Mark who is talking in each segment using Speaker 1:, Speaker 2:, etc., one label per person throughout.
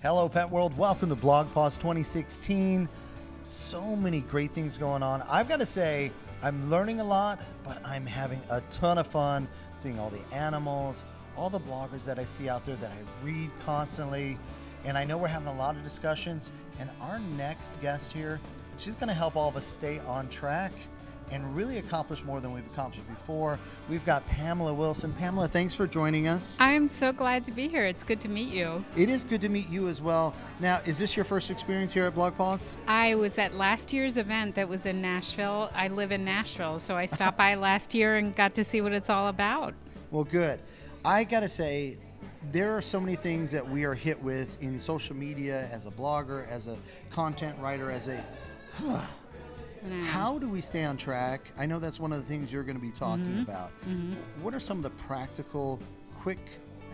Speaker 1: Hello, Pet World. Welcome to BlogPaws 2016. So many great things going on. I've got to say, I'm learning a lot, but I'm having a ton of fun seeing all the animals, all the bloggers that I see out there that I read constantly. And I know we're having a lot of discussions. And our next guest here, she's going to help all of us stay on track and really accomplish more than we've accomplished before. We've got Pamela Wilson. Pamela, thanks for joining us.
Speaker 2: I'm so glad to be here. It's good to meet you.
Speaker 1: It is good to meet you as well. Now, is this your first experience here at BlogPaws?
Speaker 2: I was at last year's event that was in Nashville. I live in Nashville, so I stopped by last year and got to see what it's all about.
Speaker 1: Well, good. I got to say, there are so many things that we are hit with in social media as a blogger, as a content writer, as a... How do we stay on track? I know that's one of the things you're going to be talking about. What are some of the practical, quick,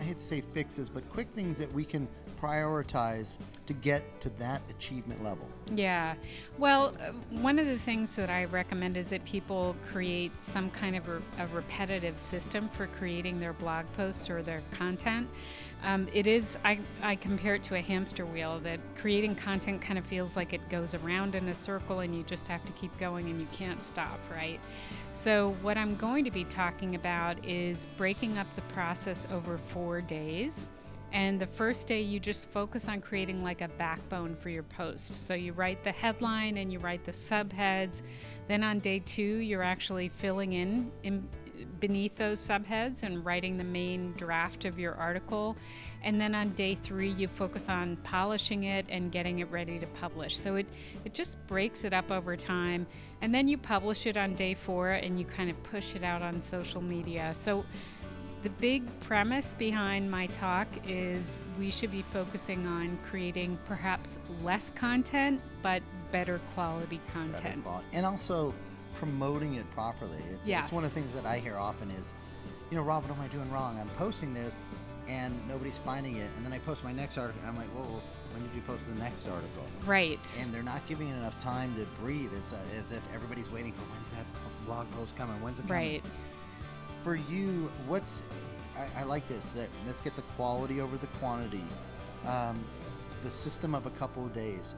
Speaker 1: I hate to say fixes, but quick things that we can prioritize to get to that achievement level?
Speaker 2: Yeah. Well, one of the things that I recommend is that people create some kind of a repetitive system for creating their blog posts or their content. It is, I compare it to a hamster wheel, that creating content kind of feels like it goes around in a circle and you just have to keep going and you can't stop, right? So what I'm going to be talking about is breaking up the process over 4 days. And the first day you just focus on creating like a backbone for your post. So you write the headline and you write the subheads. Then on day 2, you're actually filling in beneath those subheads and writing the main draft of your article. And then on day 3, you focus on polishing it and getting it ready to publish. So it just breaks it up over time. And then you publish it on day 4 and you kind of push it out on social media. So the big premise behind my talk is we should be focusing on creating perhaps less content, but better quality content.
Speaker 1: And also promoting it properly. It's one of the things that I hear often is, Rob, what am I doing wrong? I'm posting this and nobody's finding it. And then I post my next article and I'm like, whoa, when did you post the next article?
Speaker 2: Right.
Speaker 1: And they're not giving it enough time to breathe. It's as if everybody's waiting for when's that blog post coming? When's it coming?
Speaker 2: Right.
Speaker 1: For you, I like this. Let's get the quality over the quantity. The system of a couple of days.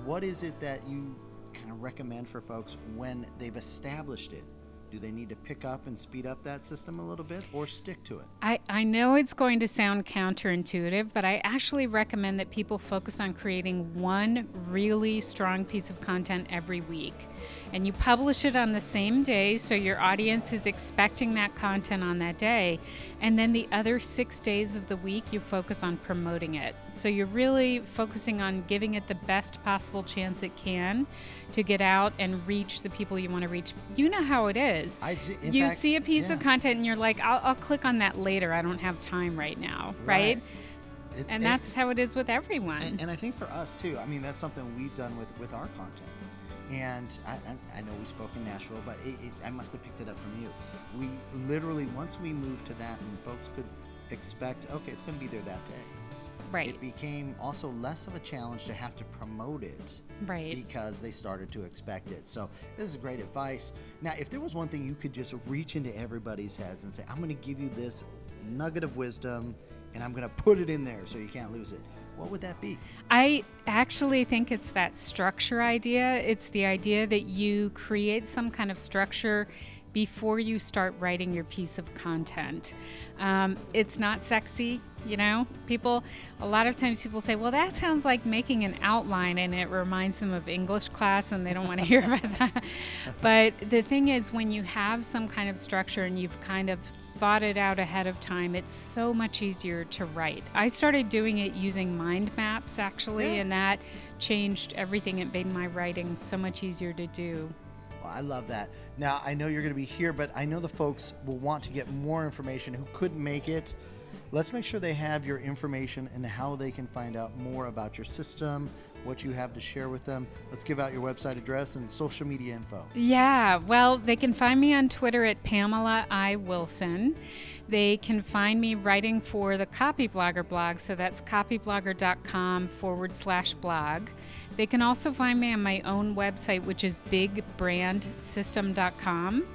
Speaker 1: What is it that you kind of recommend for folks when they've established it? Do they need to pick up and speed up that system a little bit or stick to it?
Speaker 2: I know it's going to sound counterintuitive, but I actually recommend that people focus on creating one really strong piece of content every week. And you publish it on the same day, so your audience is expecting that content on that day. And then the other 6 days of the week, you focus on promoting it. So you're really focusing on giving it the best possible chance it can to get out and reach the people you want to reach. You know how it is. You see a piece of content and you're like, I'll click on that later. I don't have time right now, right? And that's how it is with everyone.
Speaker 1: And I think for us too, I mean, that's something we've done with our content. And I know we spoke in Nashville, but I must have picked it up from you. We literally, once we moved to that and folks could expect, okay, it's going to be there that day.
Speaker 2: Right.
Speaker 1: It became also less of a challenge to have to promote it.
Speaker 2: Right.
Speaker 1: Because they started to expect it. So this is great advice. Now, if there was one thing you could just reach into everybody's heads and say, I'm going to give you this nugget of wisdom and I'm going to put it in there so you can't lose it, what would that be?
Speaker 2: I actually think it's that structure idea. It's the idea that you create some kind of structure before you start writing your piece of content. It's not sexy, a lot of times people say, well, that sounds like making an outline, and it reminds them of English class and they don't want to hear about that. But the thing is, when you have some kind of structure and you've kind of thought it out ahead of time, it's so much easier to write. I started doing it using mind maps, actually, and that changed everything. It made my writing so much easier to do.
Speaker 1: Well, I love that. Now, I know you're going to be here, but I know the folks will want to get more information who couldn't make it. Let's make sure they have your information and how they can find out more about your system, what you have to share with them. Let's give out your website address and social media info.
Speaker 2: Yeah, well, they can find me on Twitter at Pamela I. Wilson. They can find me writing for the Copyblogger blog, so that's copyblogger.com/blog. They can also find me on my own website, which is bigbrandsystem.com.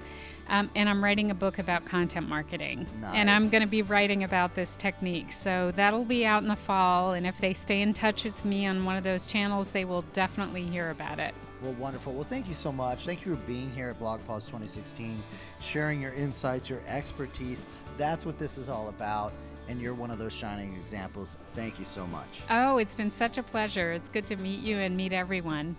Speaker 2: And I'm writing a book about content marketing. And I'm
Speaker 1: Nice.
Speaker 2: going to be writing about this technique. So that'll be out in the fall. And if they stay in touch with me on one of those channels, they will definitely hear about it.
Speaker 1: Well, wonderful. Well, thank you so much. Thank you for being here at BlogPaws 2016, sharing your insights, your expertise. That's what this is all about, and you're one of those shining examples. Thank you so much.
Speaker 2: Oh, it's been such a pleasure. It's good to meet you and meet everyone.